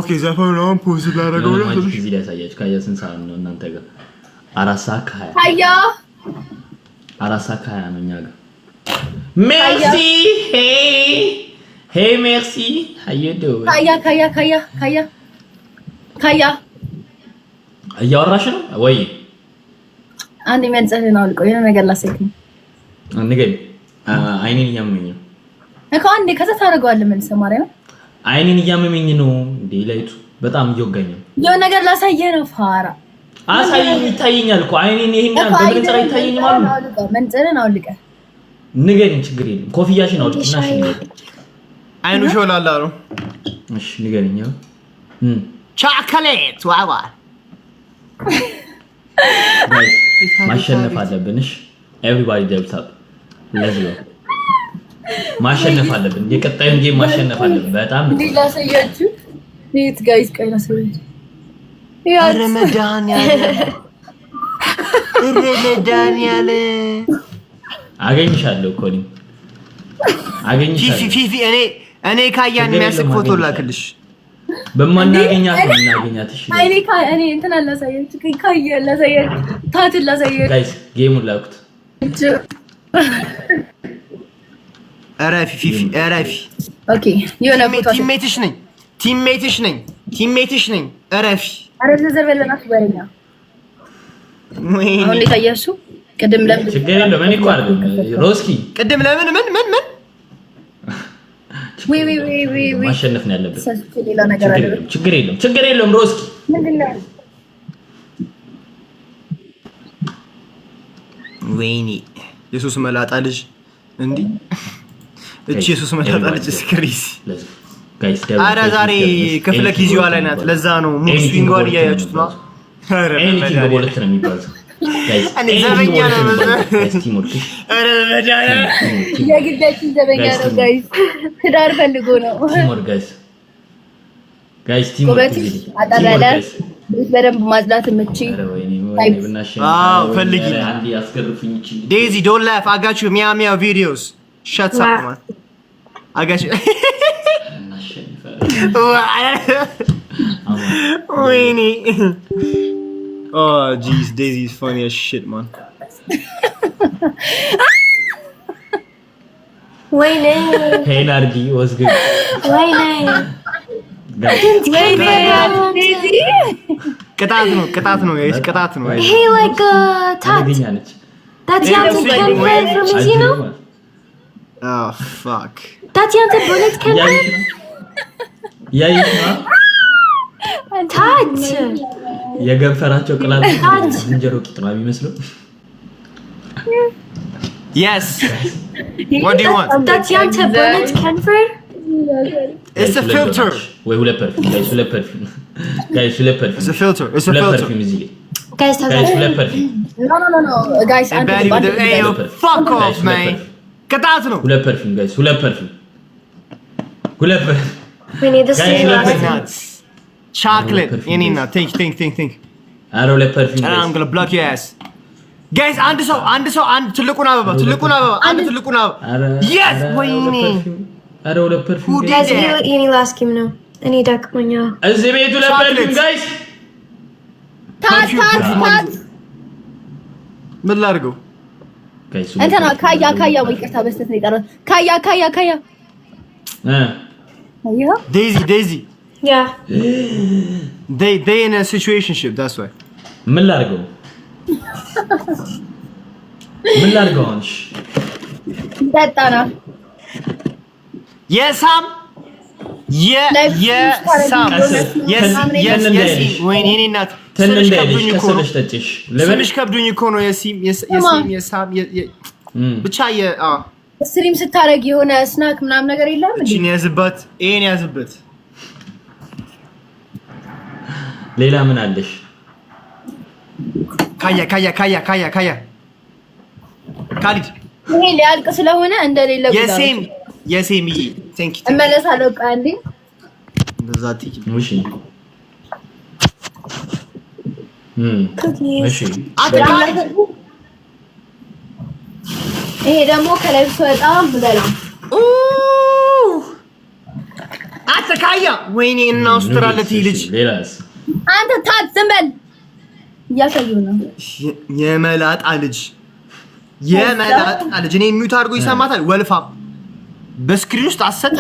ኦኬ ዘፈኑ ነው ፖዝ ላደርገው ነው እዚህ ላይ ያሳያችሁ ካያ ስንት ሰዓት ነው እናንተ ጋር 4 ሰዓት ከ20 ካያ 4 ሰዓት ከ20 ነው እኛ ጋር ሜርሲ ሄይ ሜርሲ አየዶ ካያ እያወራሽ ነው ወይ አንዴ መንጸህን አውልቆ የሆነ ነገር ላሳይክ ንገሪ አይኔን እያመመኝ ነው እኮ አንዴ ከዛ ታደርገዋለህ መልሰ ማርያም አይኔን እያመመኝ ነው እንዴ ላይቱ በጣም እየወጋኝ ነው የሆነ ነገር ላሳየህ ነው ፋራ አሳየኝ ይታየኛል እኮ አይኔን ይሄን በመንጸር ይታየኝ ማለት ነው መንጸርን አውልቀህ ንገሪኝ ችግር የለም ኮፍያሽን አውልቂና እሺ አይኑ ሾላላ ነው እሺ ንገሪኝ ቻኮሌት ዋዋ ማሸነፍ አለብን እሺ ኤቭሪባዲ ደብስ አፕ ለዚህ ነው ማሸነፍ አለብን የቀጣዩን ጌም ማሸነፍ አለብን በጣም ላሳያችሁ ኔት ጋይስ ቀይ ላሳያችሁ ረመዳን ያለ አገኝሻለሁ እኮ እኔ አገኝሻለሁ ፊፊ እኔ ካያን የሚያስቅ ፎቶ ላክልሽ በማናገኛት ነው እናገኛት እሺ እኔ እንትን አላሳያችሁ ካያ ላሳያችሁ ታትን ላሳያችሁ ጋይስ ጌሙን ላኩት አራፊ ፊፊ አራፊ ኦኬ የሆነ ፎቶ ቲሜትሽ ነኝ አራፊ አረዘ ዘርበለናት በረኛ ወይኔ አሁን ታያችሁ ቅድም ለምን ችግር የለውም እኔ እኮ አይደል ሮስኪ ቅድም ለምን ምን ወይ ማሸነፍ ነው ያለብን ሌላ ነገር አለ ችግር የለውም ሮስኪ ምንድነው ወይኔ ኢየሱስ መላጣ ልጅ እንዴ እቺ ኢየሱስ መላጣ ልጅ ስክሪስ ጋይስ አረ ዛሬ ክፍለ ጊዜዋ ላይ ናት ለዛ ነው ሙስሊምጓን እያያችሁት ነው አረ ኤኒቲንግ በሁለት ነው የሚባለው ጋይስ እኔ ዘበኛ ነው ስቲሞርክ አረ መዳያ የግዳችን ዘበኛ ነው ጋይስ ትዳር ፈልጎ ነው ስቲሞር ጋይስ ስቲሞር አጣላላ በደንብ ማዝላት ምቺ አዎ ፈልጊ አንዲ ያስገርፉኝ እቺ ዴዚ ዶንት ላፍ I got you ሚያ ቪዲዮስ ሸትስ አፕ ማን I got you ወይኔ oh jeez Daisy is funny as shit man ወይኔ hey Nardi was good ወይኔ ቅጣት ነው ጋይስ ቅጣት ነው Hey like ታት ታቲያንተ ከንፈር from Zino oh fuck ታቲያንተ bullet ከንፈር ያይሽማ ታት የገፈራቸው ቅላት ዝንጀሮ ቂጥ ነው የሚመስለው yes what do you want ታቲያንተ bullet ከንፈር it's a filter ወይ ሁለት ፐርፊም ጋይስ ሁለት ፐርፊም it's a filter guys ሁለት ፐርፊም no guys fuck off man ቅጣት ነው ሁለት ፐርፊም ጋይስ ሁለት ፐርፊም we need this nuts chocolate yenina think አረ ሁለት ፐርፊም I'm going to block your ass guys አንድ ሰው አንድ ትልቁን አበባ አንድ ትልቁን አበባ yes ወይኔ አረ ሁለት ፐርፊም guys የኔ ላስት ጌም ነው እኔ ዳክሞኛ እዚህ ቤቱ ሁለት ፐርፊም ጋይስ ታት ምን ላድርገው ጋይስ እንትና ካያ ይቅርታ በስተት ነው የቀረው ካያ አያ Daisy yeah they in a situationship that's why ምን ላድርገው አንሽ ዳጣና የሳም ወይኔ እኔ እናት ስምሽ ከብዱኝ እኮ ነው የሳም ብቻ ስትሪም ስታረግ የሆነ ስናክ ምናምን ነገር የለም እንዴ እቺን ያዝበት ሌላ ምን አለሽ ካያ ካሊድ ይሄ ሊያልቅ ስለሆነ እንደሌለ ጉዳይ የሴምዬ thank you እመለሳለሁ ቃንዲ በዛት እሺ እሺ ይሄ ደግሞ ከላይ በጣም ብለላ አንተ ካያ ወይኔ እና አውስትራሊያ ልጅ ሌላስ አንተ ታት ዝም በል እያሳዩ ነው። የመላጣ ልጅ እኔ ሚውት አድርጎ ይሰማታል። ወልፋ በስክሪን ውስጥ አሰጠ።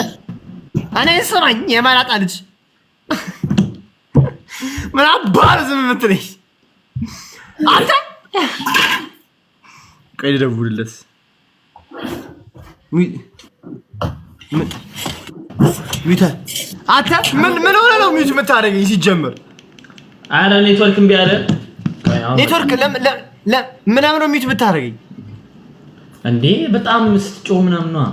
እኔ ስማኝ የመላጣ ልጅ ምን አባል ዝም የምትለኝ አንተ? ቆይ ልደውልለት። ሚውት አንተ ምን ሆነ ነው ሚውት የምታደርገኝ? ሲጀምር አረ ኔትወርክ እምቢ አለ። ኔትወርክ ምናምን ነው ሚውት የምታደርገኝ እንዴ? በጣም ስትጮህ ምናምን ነው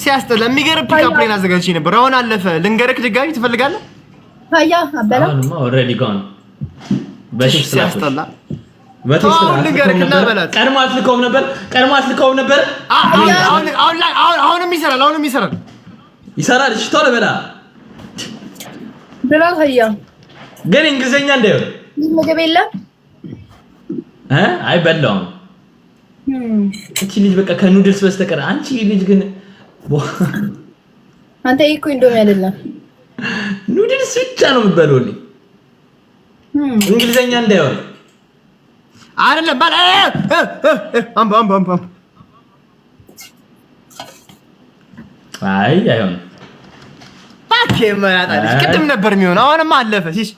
ሲያስጠላ። የሚገርም ፒክአፕ ላይን አዘጋጅቼ ነበር። አሁን አለፈ። ልንገርክ ድጋሚ ትፈልጋለህ? ታያ አበላ አሁንማ ኦልሬዲ ጋን በሽፍ ሲያስጠላ። በቴክስት አሁን ልንገርክ እና በላት። ቀድሞ አትልከውም ነበር። አሁንም ይሰራል። ይሰራል። እሺ ቶሎ በላ ብላ ታያ ግን እንግሊዘኛ እንዳይሆን ምግብ የለም አይበላውም። እቺ ልጅ በቃ ከኑድልስ በስተቀር አንቺ ልጅ ግን አንተ እኮ እንደውም አይደለም ኑድልስ ብቻ ነው የምትበላው። እንግሊዘኛ እንዳይሆን አይደለም ባል አምባ አይሆን ባክ የማያጣልሽ ቅድም ነበር የሚሆነው። አሁንማ አለፈ። ሲስ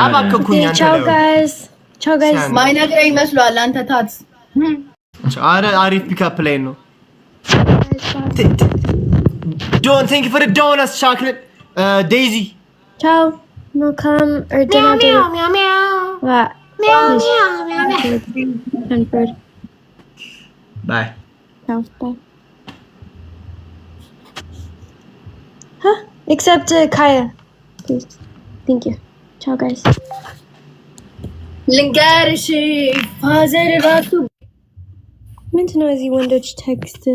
አባከኩኝ አንተ Ciao guys. ማይነግረኝ መስሏል። አንተ ታት አሪፍ ፒክአፕ ላይ ነው። Don't thank you for the donuts, chocolate. Daisy. Ciao. No come or dinner. Meow. What? Stanford. Bye. Ciao. Bye. Huh? Except Kaya. Please. Thank you. Ciao guys. ልንገርሽ ፋዘር ራሱ ምን ነው እዚህ ወንዶች ቴክስት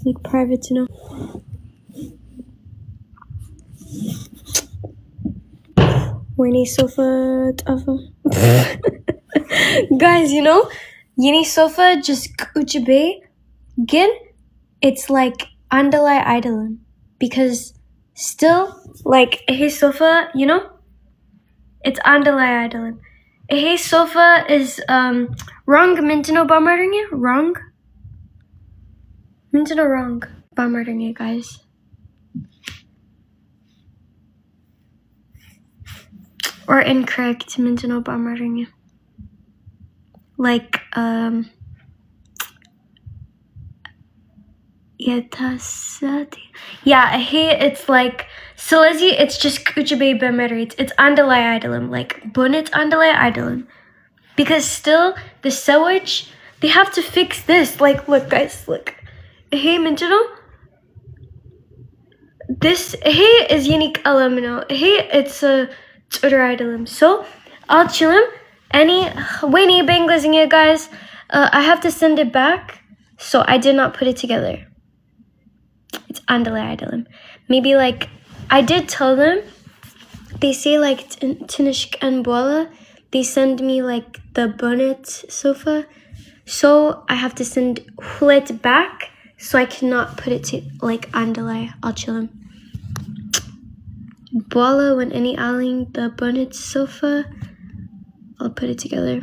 like private ነው። ወይኔ ሶፋ ጠፋ። Guys, you know, የኔ ሶፋ just ቁጭ በይ ግን it's like አንደላይ አይደለም because still like ይሄ ሶፋ you know it's አንደላይ አይደለም። Hey, sofa is wrong. Mintino bombarding it? Wrong? Mintino wrong. Bombarding it, guys. Or incorrect. Mintino bombarding it. Like, yeah, hey, it's like Selezi, it's just Kuchibay Bemerit. It's Andalai Idolum, like Bonnet Andalai Idolum. Because still, the sewage, they have to fix this. Like, look, guys, look. Hey, Mintino. This, hey, is unique alumino. Hey, it's a Twitter Idolum. So, I'll chill him. Any, Winnie Banglasing it, guys. I have to send it back. So, I did not put it together. It's Andalai Idolum. Maybe like, I did tell them, they say like Tinishk and Bola, they send me like the bonnet sofa. So I have to send Hulet back so I cannot put it to like Andalai. I'll chill him. Bola, when any aling the bonnet sofa, I'll put it together.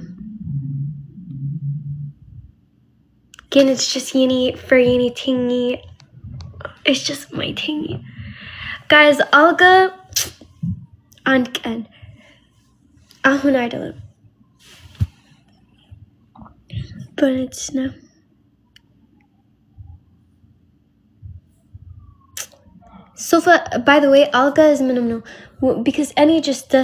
Again, it's just yini for yini tingy. It's just my tingy. Guys, Alga and Ken. Ahun Idolum. But it's no. Sofa, by the way, Alga is minimum because any just